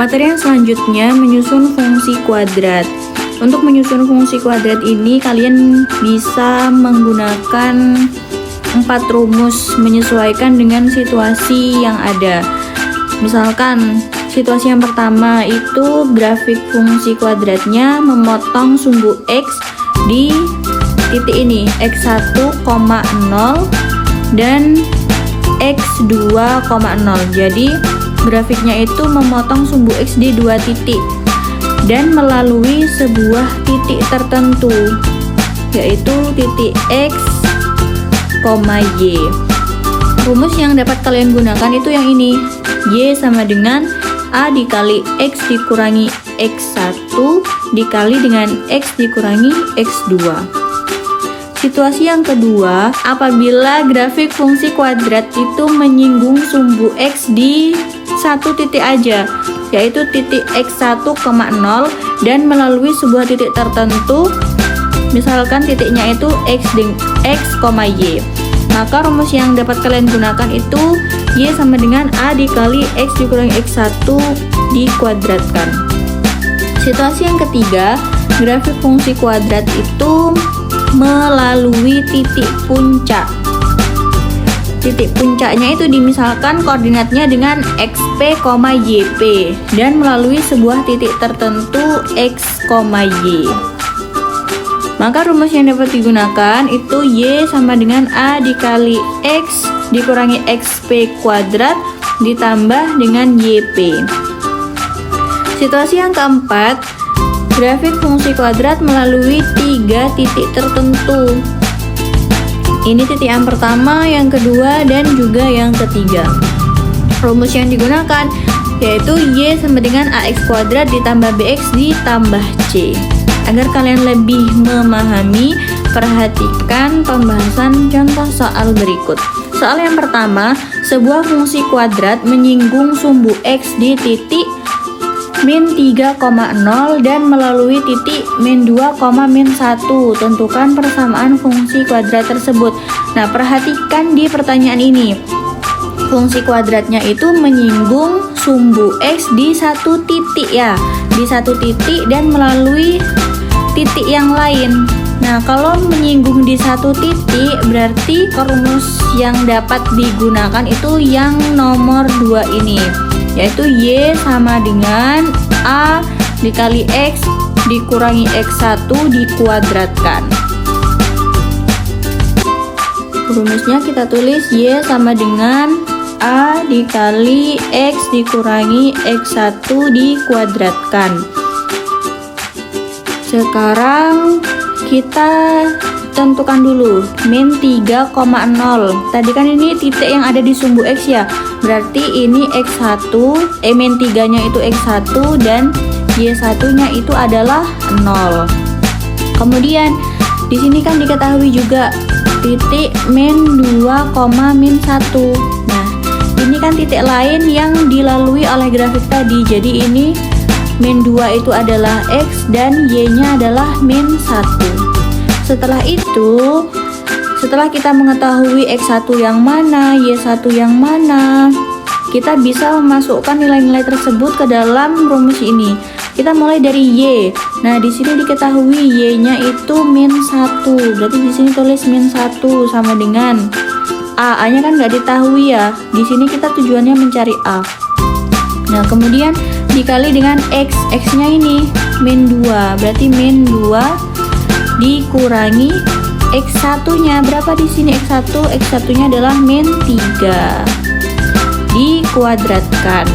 Materi yang selanjutnya menyusun fungsi kuadrat. Untuk menyusun fungsi kuadrat ini kalian bisa menggunakan 4 rumus menyesuaikan dengan situasi yang ada. Misalkan situasi yang pertama itu grafik fungsi kuadratnya memotong sumbu X di titik ini X1,0 dan X2,0. Jadi grafiknya itu memotong sumbu X di 2 titik dan melalui sebuah titik tertentu, yaitu titik X, Y. Rumus yang dapat kalian gunakan itu yang ini, Y sama dengan A dikali X dikurangi X1 dikali dengan X dikurangi X2. Situasi yang kedua, apabila grafik fungsi kuadrat itu menyinggung sumbu X di satu titik aja, yaitu titik X1,0 dan melalui sebuah titik tertentu, misalkan titiknya itu X, Y. Maka rumus yang dapat kalian gunakan itu Y sama dengan A dikali X dikurangi X1 dikuadratkan. Situasi yang ketiga, grafik fungsi kuadrat itu melalui titik puncak. Titik puncaknya itu dimisalkan koordinatnya dengan XP, YP dan melalui sebuah titik tertentu X, Y. Maka rumus yang dapat digunakan itu Y sama dengan A dikali X dikurangi XP kuadrat ditambah dengan YP. Situasi yang keempat, grafik fungsi kuadrat melalui 3 titik tertentu. Ini titik yang pertama, yang kedua, dan juga yang ketiga. Rumus yang digunakan yaitu Y sama dengan AX kuadrat ditambah BX ditambah C. Agar kalian lebih memahami, perhatikan pembahasan contoh soal berikut. Soal yang pertama, sebuah fungsi kuadrat menyinggung sumbu X di titik min 3,0 dan melalui titik min 2, min 1. Tentukan persamaan fungsi kuadrat tersebut. Nah, perhatikan di pertanyaan ini. Fungsi kuadratnya itu menyinggung sumbu X di satu titik ya. Di satu titik dan melalui titik yang lain. Nah, kalau menyinggung di satu titik berarti rumus yang dapat digunakan itu yang nomor 2 ini, yaitu Y sama dengan A dikali X dikurangi X1 dikuadratkan. Rumusnya kita tulis Y sama dengan A dikali X dikurangi X1 dikuadratkan. Sekarang kita tentukan dulu min 3,0. Tadi kan ini titik yang ada di sumbu X ya. Berarti ini X1, min 3-nya itu X1 dan Y1-nya itu adalah 0. Kemudian di sini kan diketahui juga titik min 2, min 1. Nah, ini kan titik lain yang dilalui oleh grafik tadi. Jadi ini min 2 itu adalah X dan Y-nya adalah min 1. Setelah itu, setelah kita mengetahui X1 yang mana, Y1 yang mana, kita bisa memasukkan nilai-nilai tersebut ke dalam rumus ini. Kita mulai dari Y. Nah, di sini diketahui Y-nya itu min 1. Berarti di sini tulis min 1 sama dengan A. A-nya kan nggak diketahui ya. Di sini kita tujuannya mencari A. Nah, kemudian dikali dengan X. X-nya ini min 2. Berarti min 2 dikurangi X1-nya. Berapa di sini X1? X1-nya adalah min 3. Dikuadratkan.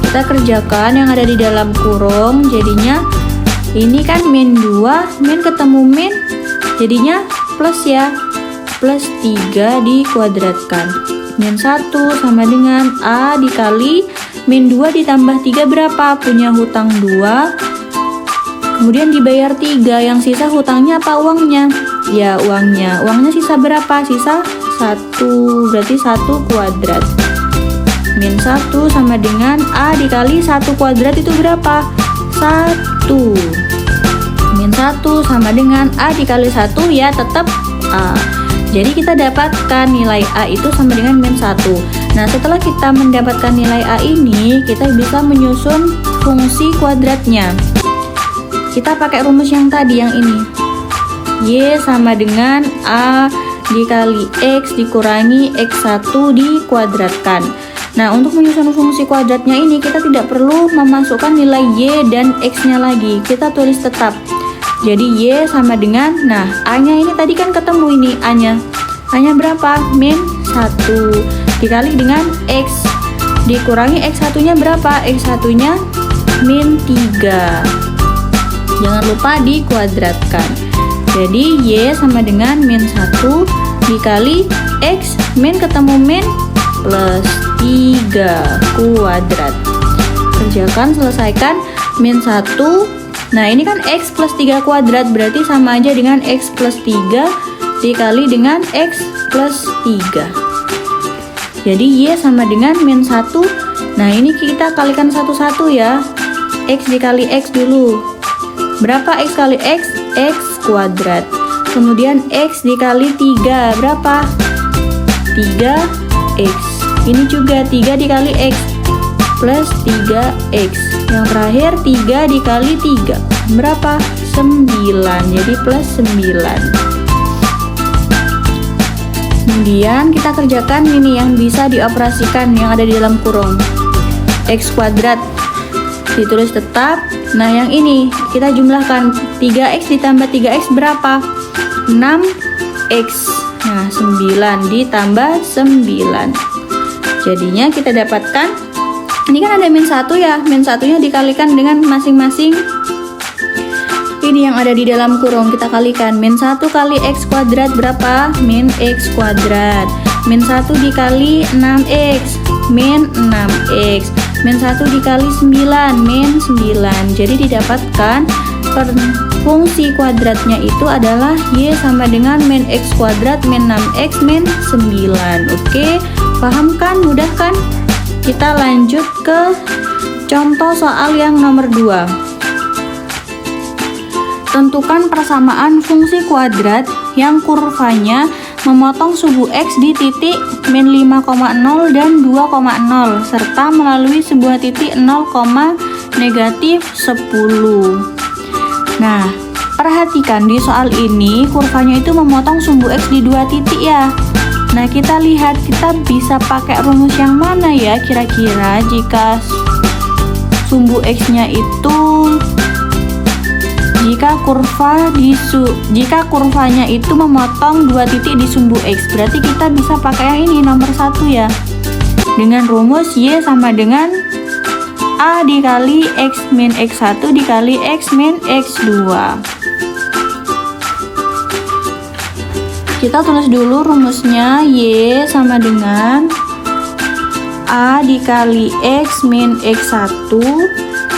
Kita kerjakan yang ada di dalam kurung. Jadinya ini kan min 2, min ketemu min, jadinya plus ya. Plus 3 dikuadratkan. Min 1 sama dengan A dikali min 2 ditambah 3 berapa? Punya hutang 2. Kemudian dibayar 3, yang sisa hutangnya apa uangnya? Ya uangnya. Uangnya sisa berapa? Sisa 1, berarti 1 kuadrat. Min 1 sama dengan A dikali 1 kuadrat itu berapa? 1. Min 1 sama dengan A dikali 1 ya tetap A. Jadi kita dapatkan nilai A itu sama dengan min 1. Nah, setelah kita mendapatkan nilai A ini, kita bisa menyusun fungsi kuadratnya. Kita pakai rumus yang tadi, yang ini. Y sama dengan A dikali X dikurangi X1 dikuadratkan. Nah, untuk menyusun fungsi kuadratnya ini, kita tidak perlu memasukkan nilai Y dan X-nya lagi. Kita tulis tetap. Jadi, Y sama dengan, nah, A-nya ini tadi kan ketemu ini, A-nya. A-nya berapa? Min 1. Dikali dengan X. Dikurangi X1-nya berapa? X1-nya min 3. Jangan lupa dikuadratkan. Jadi, Y sama dengan min 1 dikali X, min ketemu min, plus 3 kuadrat. Kerjakan, selesaikan. Min 1. Nah, ini kan X plus 3 kuadrat, berarti sama aja dengan X plus 3 dikali dengan X plus 3. Jadi, Y sama dengan min 1. Nah, ini kita kalikan satu-satu ya. X dikali X dulu. Berapa X kali X? X kuadrat. Kemudian X dikali 3. Berapa? 3X. Ini juga 3 dikali X. Plus 3X. Yang terakhir 3 dikali 3. Berapa? 9. Jadi plus 9. Kemudian kita kerjakan ini yang bisa dioperasikan, yang ada di dalam kurung. X kuadrat ditulis tetap. Nah, yang ini kita jumlahkan. 3X ditambah 3X berapa? 6X. Nah, 9 ditambah 9. Jadinya kita dapatkan, ini kan ada min 1 ya. Min 1-nya dikalikan dengan masing-masing ini yang ada di dalam kurung, kita kalikan. Min 1 kali X kuadrat berapa? Min X kuadrat. Min 1 dikali 6X, min 6X. Min 1 dikali 9, min 9. Jadi didapatkan fungsi kuadratnya itu adalah Y sama dengan min X kuadrat min 6X min 9. Oke, paham kan? Mudah kan? Kita lanjut ke contoh soal yang nomor 2. Tentukan persamaan fungsi kuadrat yang kurvanya memotong suhu X di titik min 5,0 dan 2,0 serta melalui sebuah titik 0, negatif 10. Nah, perhatikan di soal ini kurvanya itu memotong sumbu X di 2 titik ya. Nah, kita lihat kita bisa pakai rumus yang mana ya kira-kira jika sumbu X-nya itu, jika kurvanya itu memotong 2 titik di sumbu X, berarti kita bisa pakai yang ini, nomor 1 ya. Dengan rumus Y sama dengan A dikali X min X1 dikali X min X2. Kita tulis dulu rumusnya. Y sama dengan A dikali X min X1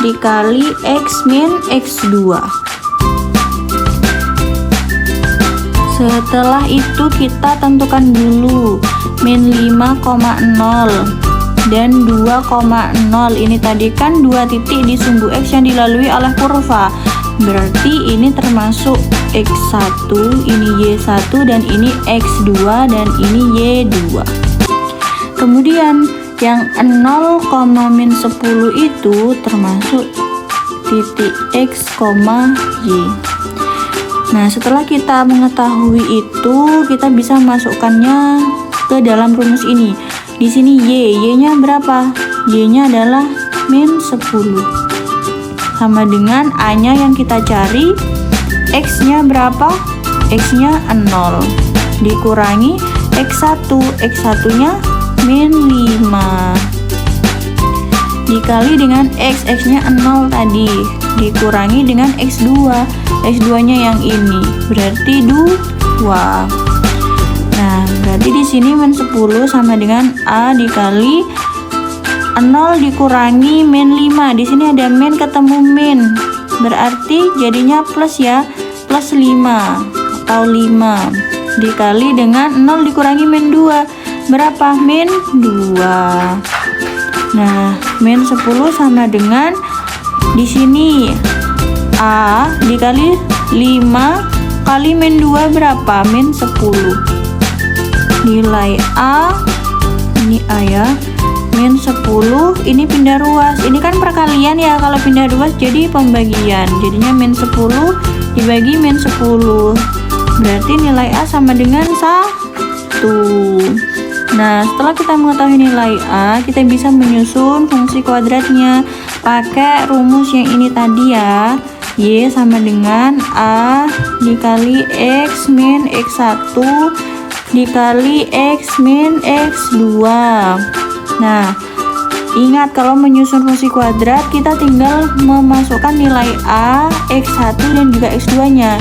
dikali X min X2. Setelah itu kita tentukan dulu min 5,0 dan 2,0. Ini tadi kan 2 titik di sumbu X yang dilalui oleh kurva. Berarti ini termasuk X1, ini Y1, dan ini X2, dan ini Y2. Kemudian yang 0, min 10 itu termasuk titik X, Y. Nah, setelah kita mengetahui itu, kita bisa masukkannya ke dalam rumus ini. Di sini Y-nya berapa? Y-nya adalah min 10. Sama dengan A-nya yang kita cari, X-nya berapa? X-nya 0. Dikurangi X1, X1-nya min 5. Dikali dengan X, X-nya 0 tadi. Dikurangi dengan X2. X2-nya yang ini, berarti 2. Nah, berarti di sini min 10 sama dengan A dikali 0 dikurangi min 5. Di sini ada min ketemu min. Berarti jadinya plus ya, plus 5 atau 5 dikali dengan 0 dikurangi min 2. Berapa? Min 2. Nah, min 10 sama dengan di sini A dikali 5 kali min 2 berapa? Min 10. Nilai A ini A ya. Min 10 ini pindah ruas. Ini kan perkalian ya, kalau pindah ruas jadi pembagian. Jadinya min 10 dibagi min 10. Berarti nilai A sama dengan 1. Nah, setelah kita mengetahui nilai A, kita bisa menyusun fungsi kuadratnya pakai rumus yang ini tadi ya. Y sama dengan A dikali X min X1 dikali X min X2. Nah, ingat kalau menyusun fungsi kuadrat kita tinggal memasukkan nilai A, X1 dan juga X2 nya.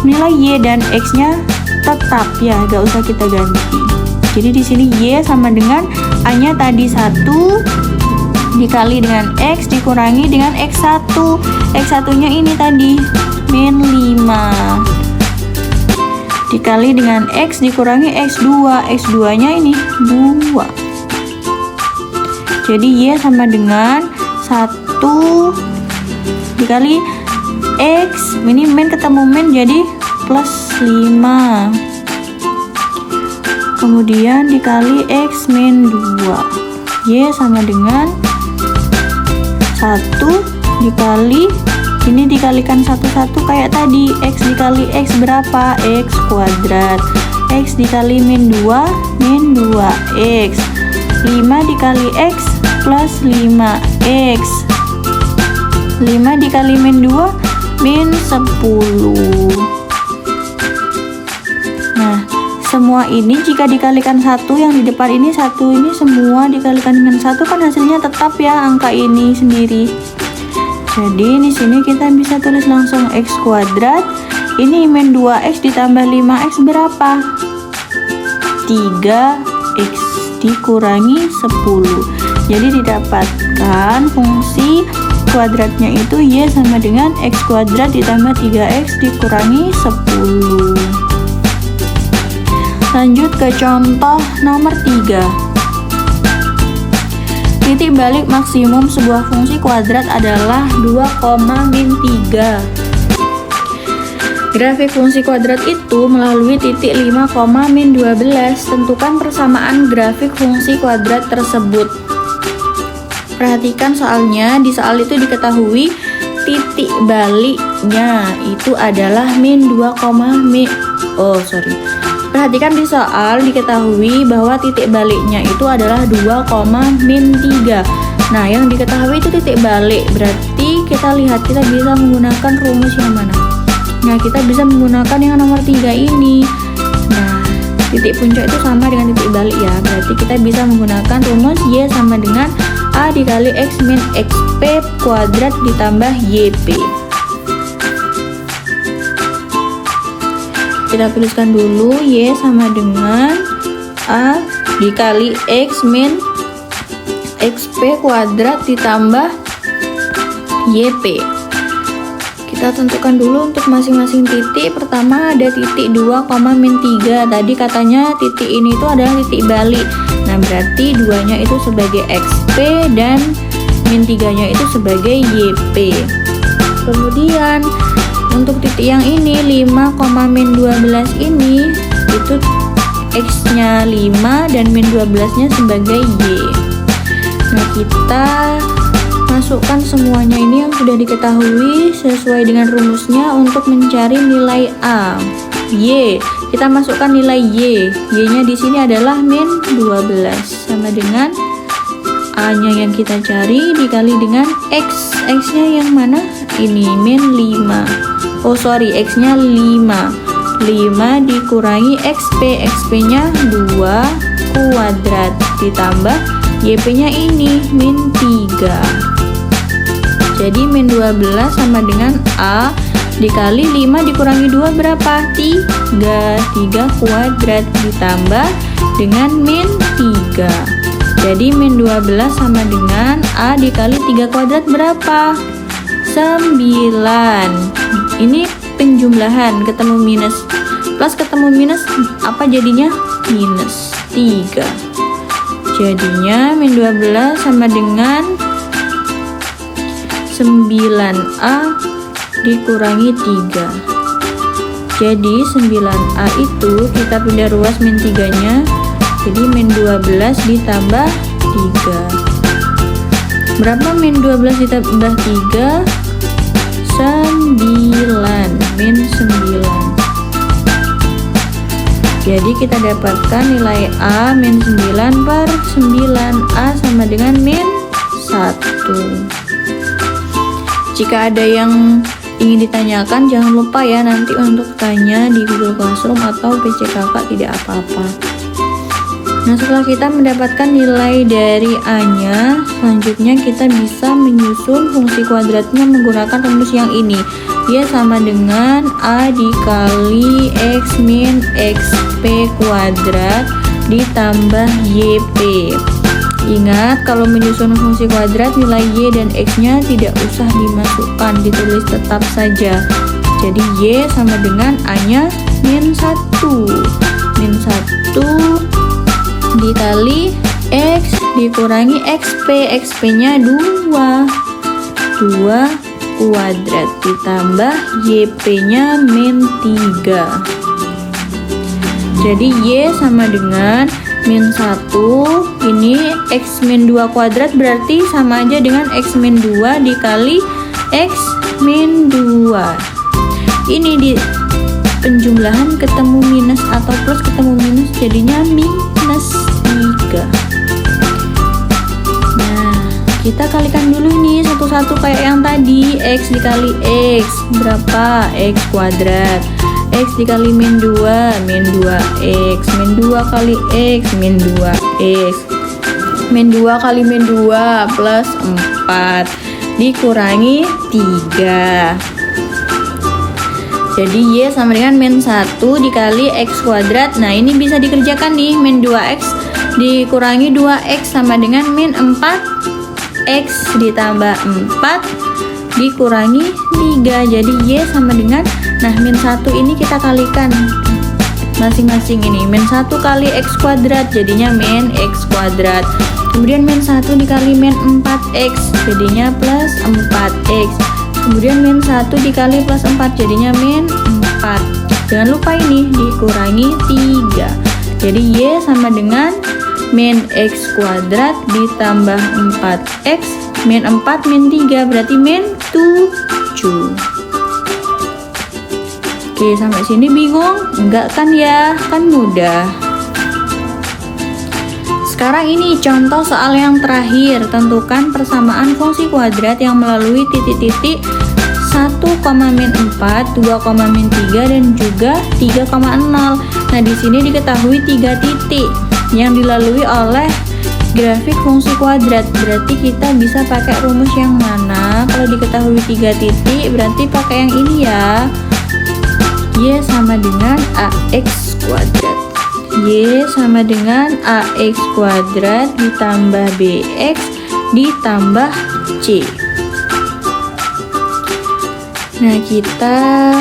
Nilai Y dan X nya tetap ya, gak usah kita ganti. Jadi di sini Y sama dengan A nya tadi 1 dikali dengan X dikurangi dengan X1. X1 nya ini tadi min 5 dikali dengan X dikurangi X2. X2 nya ini 2. Jadi Y sama dengan 1 dikali X, ini min ketemu min jadi plus 5, kemudian dikali X min 2. Y sama dengan 1 dikali, ini dikalikan satu-satu kayak tadi. X dikali X berapa? X kuadrat. X dikali min 2 min 2X. 5 dikali X plus 5X. 5 dikali min 2 min 10. Nah, semua ini jika dikalikan 1, yang di depan ini 1, ini semua dikalikan dengan 1 kan hasilnya tetap ya angka ini sendiri. Jadi di sini kita bisa tulis langsung X kuadrat. Ini min 2X ditambah 5X berapa? 3X dikurangi 10. Jadi didapatkan fungsi kuadratnya itu Y sama dengan X kuadrat ditambah 3X dikurangi 10. Lanjut ke contoh nomor 3. Titik balik maksimum sebuah fungsi kuadrat adalah 2, min 3. Grafik fungsi kuadrat itu melalui titik 5, min 12. Tentukan persamaan grafik fungsi kuadrat tersebut. Perhatikan soalnya, di soal itu diketahui titik baliknya itu adalah min 2, Perhatikan di soal diketahui bahwa titik baliknya itu adalah 2, min 3. Nah, yang diketahui itu titik balik. Berarti kita lihat, kita bisa menggunakan rumus yang mana? Nah, kita bisa menggunakan yang nomor 3 ini. Nah, titik puncak itu sama dengan titik balik ya. Berarti kita bisa menggunakan rumus Y sama dengan A dikali X min XP kuadrat ditambah YP. Kita tuliskan dulu Y sama dengan A dikali X min XP kuadrat ditambah YP. Kita tentukan dulu untuk masing-masing titik. Pertama ada titik 2, min 3. Tadi katanya titik ini itu adalah titik balik. Nah, berarti 2-nya itu sebagai XP dan min 3-nya itu sebagai YP. Kemudian untuk titik yang ini 5, min 12 ini itu X-nya 5 dan min 12-nya sebagai Y. Nah, kita masukkan semuanya ini yang sudah diketahui sesuai dengan rumusnya untuk mencari nilai A. Y, kita masukkan nilai Y. Y-nya di sini adalah min 12 sama dengan A-nya yang kita cari dikali dengan X. X-nya yang mana? Ini min 5. X-nya 5. 5 dikurangi XP. XP-nya 2 kuadrat ditambah YP-nya ini min 3. Jadi min 12 sama dengan A dikali 5 dikurangi 2 berapa? 3. 3 kuadrat ditambah dengan min 3. Jadi min 12 sama dengan A dikali 3 kuadrat berapa? 9. Ini penjumlahan, ketemu minus. Plus ketemu minus apa jadinya? Minus 3. Jadinya min 12 sama dengan 9A dikurangi 3. Jadi 9A itu kita pindah ruas min 3-nya Jadi min 12 ditambah 3. Berapa min 12 ditambah 3? 9. Min 9. Jadi kita dapatkan nilai A min 9 per 9. A sama dengan min 1. Jika ada yang ingin ditanyakan, jangan lupa ya nanti untuk tanya di Google Classroom atau PC Kakak, tidak apa-apa. Nah, setelah kita mendapatkan nilai dari A-nya, selanjutnya kita bisa menyusun fungsi kuadratnya menggunakan rumus yang ini. Y sama dengan A dikali X min XP kuadrat ditambah YP. Ingat, kalau menyusun fungsi kuadrat, nilai Y dan X-nya tidak usah dimasukkan, ditulis tetap saja. Jadi Y sama dengan A-nya min 1. Min 1 dikali X dikurangi XP. XP-nya 2 kuadrat ditambah YP-nya min 3. Jadi Y sama dengan min 1, ini X min 2 kuadrat berarti sama aja dengan X min 2 dikali X min 2. Ini di penjumlahan ketemu minus atau plus ketemu minus, jadinya minus 3. Nah, kita kalikan dulu ini satu-satu kayak yang tadi. X dikali X berapa? X kuadrat. X dikali min 2 X. Min 2 kali X min 2X. Min 2 kali min 2 plus 4 dikurangi 3. Jadi Y sama dengan min 1 dikali X kuadrat. Nah, ini bisa dikerjakan nih. Min 2X dikurangi 2X sama dengan min 4X ditambah 4 dikurangi 3. Jadi Y sama dengan, nah, min 1 ini kita kalikan masing-masing ini. Min 1 kali X kuadrat jadinya min X kuadrat. Kemudian min 1 dikali min 4X jadinya plus 4X. Kemudian min 1 dikali plus 4 jadinya min 4. Jangan lupa ini dikurangi 3. Jadi Y sama dengan min X kuadrat ditambah 4X min 4 min 3 berarti min 7. Oke, sampai sini bingung? Enggak kan ya? Kan mudah. Sekarang ini contoh soal yang terakhir. Tentukan persamaan fungsi kuadrat yang melalui titik-titik 1, min 4, 2, min 3 dan juga 3,0. Nah, di sini diketahui 3 titik yang dilalui oleh grafik fungsi kuadrat. Berarti kita bisa pakai rumus yang mana? Kalau diketahui 3 titik berarti pakai yang ini ya. Y sama dengan AX kuadrat. Y sama dengan AX kuadrat ditambah BX ditambah C. Nah, kita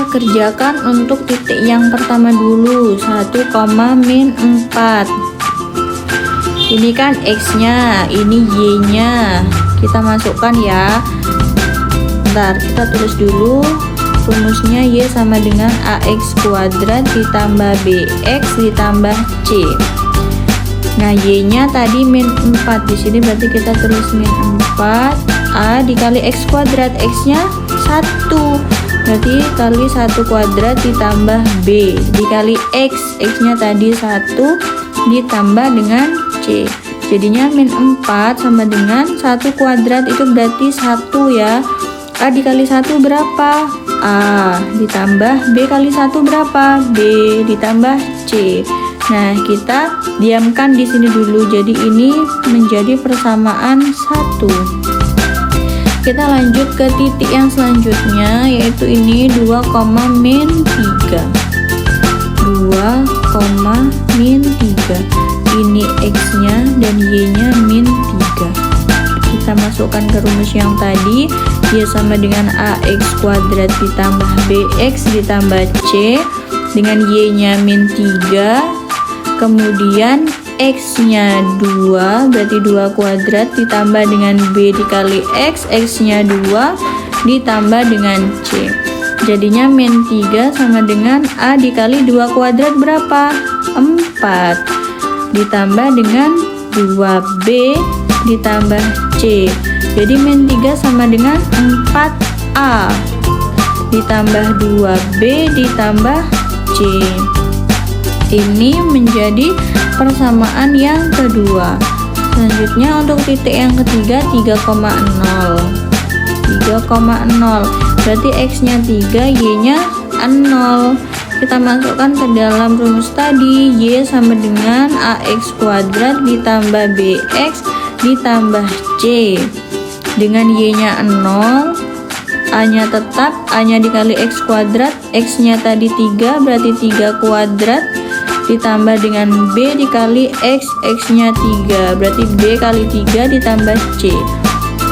kerjakan untuk titik yang pertama dulu. 1, min 4. Ini kan X-nya, ini Y-nya. Kita masukkan ya. Bentar, kita tulis dulu. Rumusnya Y sama dengan AX kuadrat ditambah BX ditambah C. Nah, Y-nya tadi min 4. Di sini berarti kita tulis min 4. A dikali X kuadrat. X-nya 1. Berarti kali 1 kuadrat ditambah B dikali X. X-nya tadi 1 ditambah dengan C. Jadinya min 4 sama dengan 1 kuadrat itu berarti 1 ya. A dikali 1 berapa? A ditambah B kali 1 berapa? B ditambah C. Nah, kita diamkan di sini dulu. Jadi ini menjadi persamaan 1. Kita lanjut ke titik yang selanjutnya, yaitu ini 2, min 3. 2, min 3. Ini X-nya dan Y-nya min 3. Kita masukkan ke rumus yang tadi. Y sama dengan AX kuadrat ditambah BX ditambah C dengan Y-nya min 3. Kemudian X-nya 2, berarti 2 kuadrat ditambah dengan B dikali X. X-nya 2 ditambah dengan C. Jadinya min 3 sama dengan A dikali 2 kuadrat berapa? 4. ditambah dengan 2B ditambah C. Jadi min 3 sama dengan 4A ditambah 2B ditambah C. Ini menjadi persamaan yang kedua. Selanjutnya untuk titik yang ketiga 3,0. 3,0 berarti X-nya 3, Y-nya 0. Kita masukkan ke dalam rumus tadi. Y sama dengan AX kuadrat ditambah BX ditambah C. Dengan Y-nya 0, A-nya tetap, A-nya dikali X kuadrat, X-nya tadi 3, berarti 3 kuadrat ditambah dengan B dikali X, X-nya 3, berarti B kali 3 ditambah C.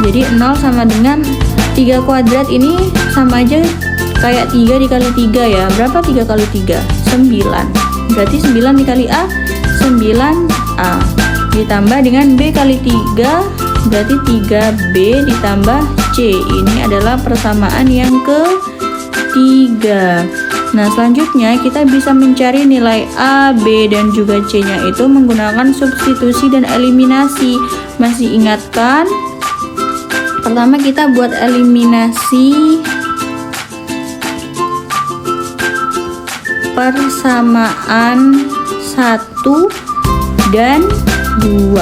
Jadi 0 sama dengan 3 kuadrat, ini sama aja kayak 3 dikali 3 ya. Berapa 3 kali 3? 9. Berarti 9 dikali A, 9A. Ditambah dengan B kali 3, berarti 3B ditambah C. Ini adalah persamaan yang ketiga. Nah, selanjutnya kita bisa mencari nilai A, B, dan juga C-nya itu menggunakan substitusi dan eliminasi. Masih ingat kan? Pertama kita buat eliminasi persamaan 1 dan 2.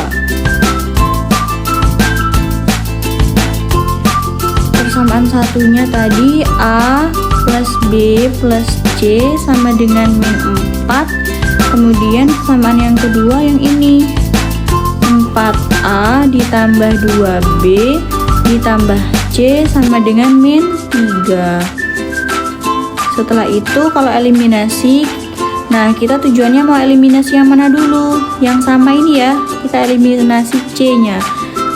Persamaan satunya tadi A plus B plus C sama dengan min 4. Kemudian persamaan yang kedua yang ini 4A ditambah 2B ditambah C sama dengan min 3. Setelah itu kalau eliminasi, nah kita tujuannya mau eliminasi yang mana dulu? Yang sama ini ya, kita eliminasi C-nya.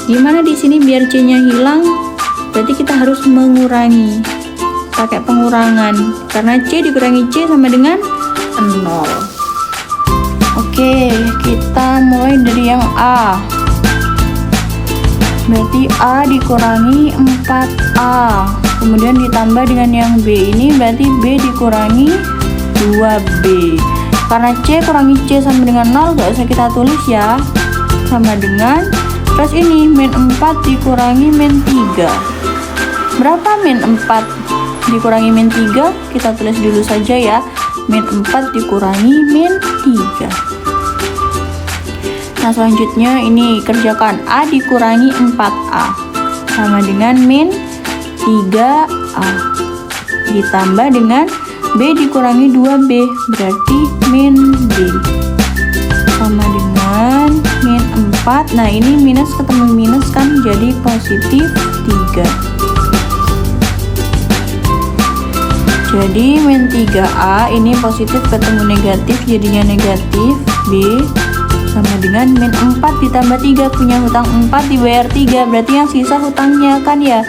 Gimana di sini biar C-nya hilang? Berarti kita harus mengurangi, pakai pengurangan, karena C dikurangi C sama dengan 0. Oke, kita mulai dari yang A. Berarti A dikurangi 4A, kemudian ditambah dengan yang B ini, berarti B dikurangi 2B. Karena C kurangi C sama dengan 0, gak usah kita tulis ya, sama dengan terus ini min 4 dikurangi min 3. Berapa min 4 dikurangi min 3? Kita tulis dulu saja ya, min 4 dikurangi min 3. Nah, selanjutnya ini kerjakan A dikurangi 4A sama dengan min 3A ditambah dengan B dikurangi 2B, berarti min B sama dengan min 4. Nah, ini minus ketemu minus kan jadi positif 3. Jadi min 3A ini positif ketemu negatif, jadinya negatif B sama dengan min 4 ditambah 3, punya hutang 4 dibayar 3, berarti yang sisa hutangnya kan ya.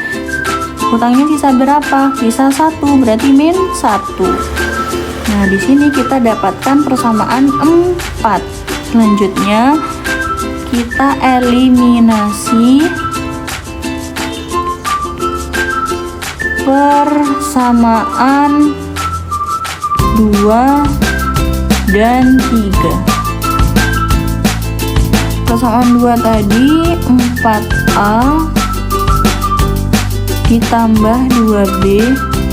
Hutangnya sisa berapa? Sisa 1, berarti min 1. Nah, di sini kita dapatkan persamaan 4. Selanjutnya kita eliminasi persamaan 2 dan 3. Persamaan 2 tadi 4A ditambah 2B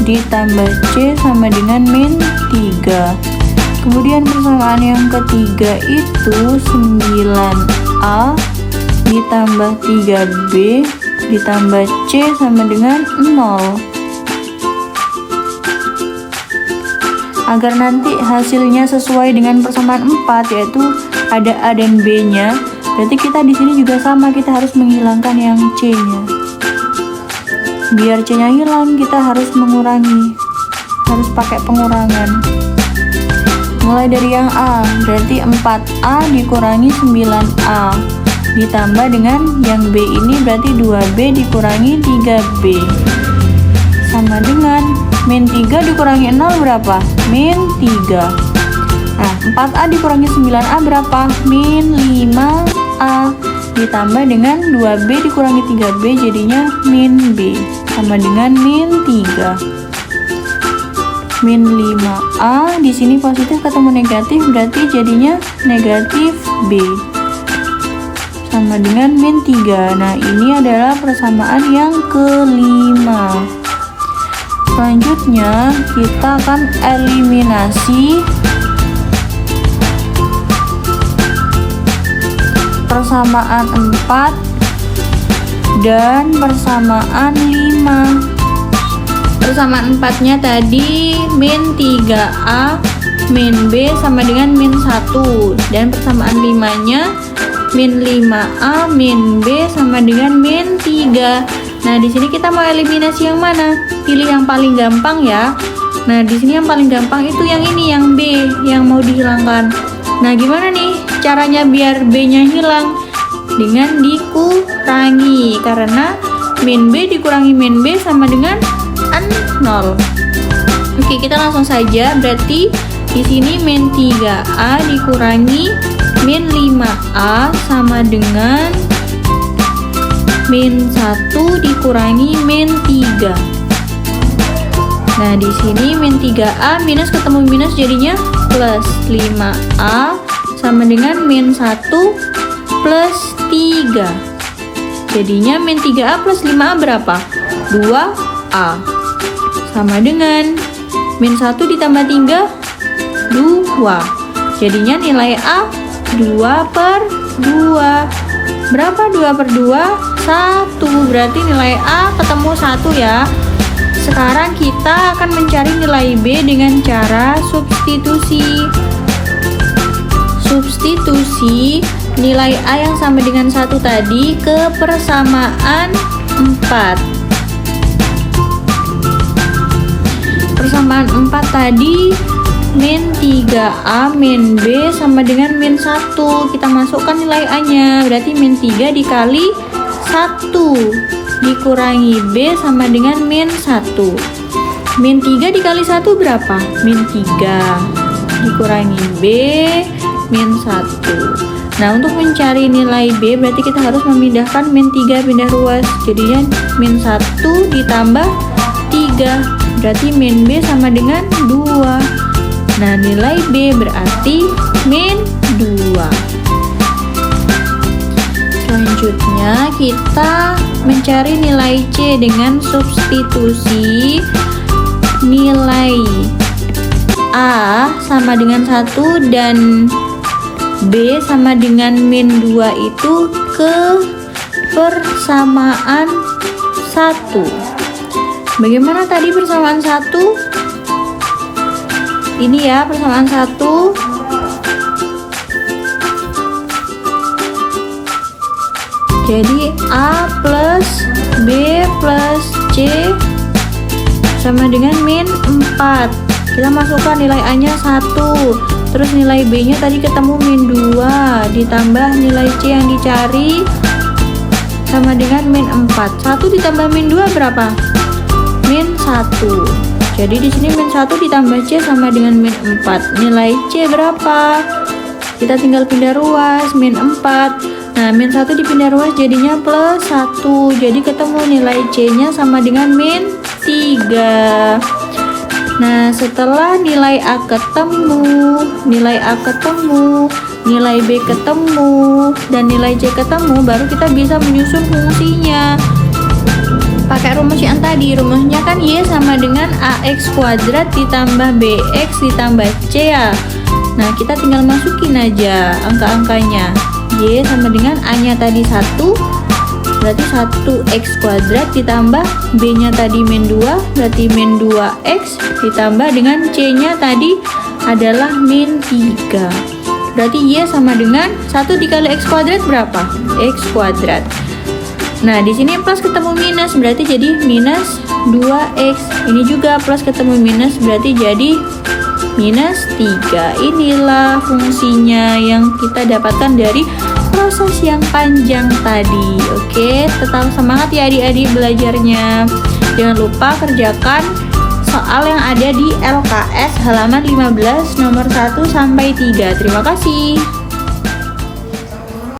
ditambah C sama dengan min 3. Kemudian persamaan yang ketiga itu 9A ditambah 3B ditambah C sama dengan 0. Agar nanti hasilnya sesuai dengan persamaan 4, yaitu ada A dan B-nya, berarti kita di sini juga sama, kita harus menghilangkan yang C-nya. Biar C-nya hilang, kita harus mengurangi, harus pakai pengurangan. Mulai dari yang A, berarti 4A dikurangi 9A ditambah dengan yang B ini, berarti 2B dikurangi 3B sama dengan min 3 dikurangi 0 berapa? Min 3. Nah, 4A dikurangi 9A berapa? Min 5A ditambah dengan 2B dikurangi 3B jadinya min B sama dengan min 3. min 5A. Di sini positif ketemu negatif, berarti jadinya negatif B. Sama dengan min 3. Nah, ini adalah persamaan yang kelima. Selanjutnya, kita akan eliminasi persamaan 4 dan persamaan 5. Persamaan 4-nya tadi min 3A min B sama dengan min 1, dan persamaan 5-nya min 5A min B sama dengan min 3. Nah, di sini kita mau eliminasi yang mana? Pilih yang paling gampang ya. Nah, di sini yang paling gampang itu yang ini, yang B, yang mau dihilangkan. Nah, gimana nih caranya biar B-nya hilang? Dengan dikurangi, karena min B dikurangi min B sama dengan 0. Oke, kita langsung saja. Berarti di sini min 3A dikurangi min 5A sama dengan min 1 dikurangi min 3. Nah, di sini min 3A minus ketemu minus jadinya plus 5A sama dengan min 1 plus 3. Jadinya min 3A plus 5A berapa? 2A. Sama dengan min 1 ditambah 3, 2. Jadinya nilai A 2/2. Berapa 2/2? 1. Berarti nilai A ketemu 1 ya. Sekarang kita akan mencari nilai B dengan cara substitusi. Substitusi nilai A yang sama dengan 1 tadi ke persamaan 4. Persamaan 4 tadi min 3A min B sama dengan min 1. Kita masukkan nilai A-nya, berarti min 3 dikali 1 dikurangi B sama dengan min 1. Min 3 dikali 1 berapa? Min 3 dikurangi B min 1. Nah, untuk mencari nilai B berarti kita harus memindahkan min 3 pindah ruas. Jadinya min 1 ditambah 3. Berarti min B sama dengan 2. Nah, nilai B berarti min 2. Selanjutnya kita mencari nilai C dengan substitusi nilai A sama dengan 1 dan B sama dengan min 2 itu ke persamaan 1. Bagaimana tadi persamaan 1? Ini ya persamaan 1. Jadi A plus B plus C sama dengan min 4. Kita masukkan nilai A-nya 1. Terus nilai B-nya tadi ketemu min 2 ditambah nilai C yang dicari sama dengan min 4. 1 ditambah min 2 berapa? Min 1. Jadi di sini min 1 ditambah C sama dengan min 4. Nilai C berapa? Kita tinggal pindah ruas, min 4. Nah, min 1 dipindah ruas jadinya plus 1. Jadi ketemu nilai C-nya sama dengan min 3. Nah, setelah nilai A ketemu, nilai A ketemu, nilai B ketemu, dan nilai C ketemu, baru kita bisa menyusun fungsinya. Pakai rumus yang tadi, rumusnya kan Y sama dengan AX kuadrat ditambah BX ditambah C ya. Nah, kita tinggal masukin aja angka-angkanya. Y sama dengan A-nya tadi 1, berarti 1X kuadrat ditambah B-nya tadi min 2, berarti min 2X ditambah dengan C-nya tadi adalah min 3. Berarti Y sama dengan 1 dikali X kuadrat berapa? X kuadrat. Nah, di sini plus ketemu minus berarti jadi minus 2x. Ini juga plus ketemu minus berarti jadi minus 3. Inilah fungsinya yang kita dapatkan dari proses yang panjang tadi. Oke, tetap semangat ya adik-adik belajarnya. Jangan lupa kerjakan soal yang ada di LKS halaman 15 nomor 1 sampai 3. Terima kasih.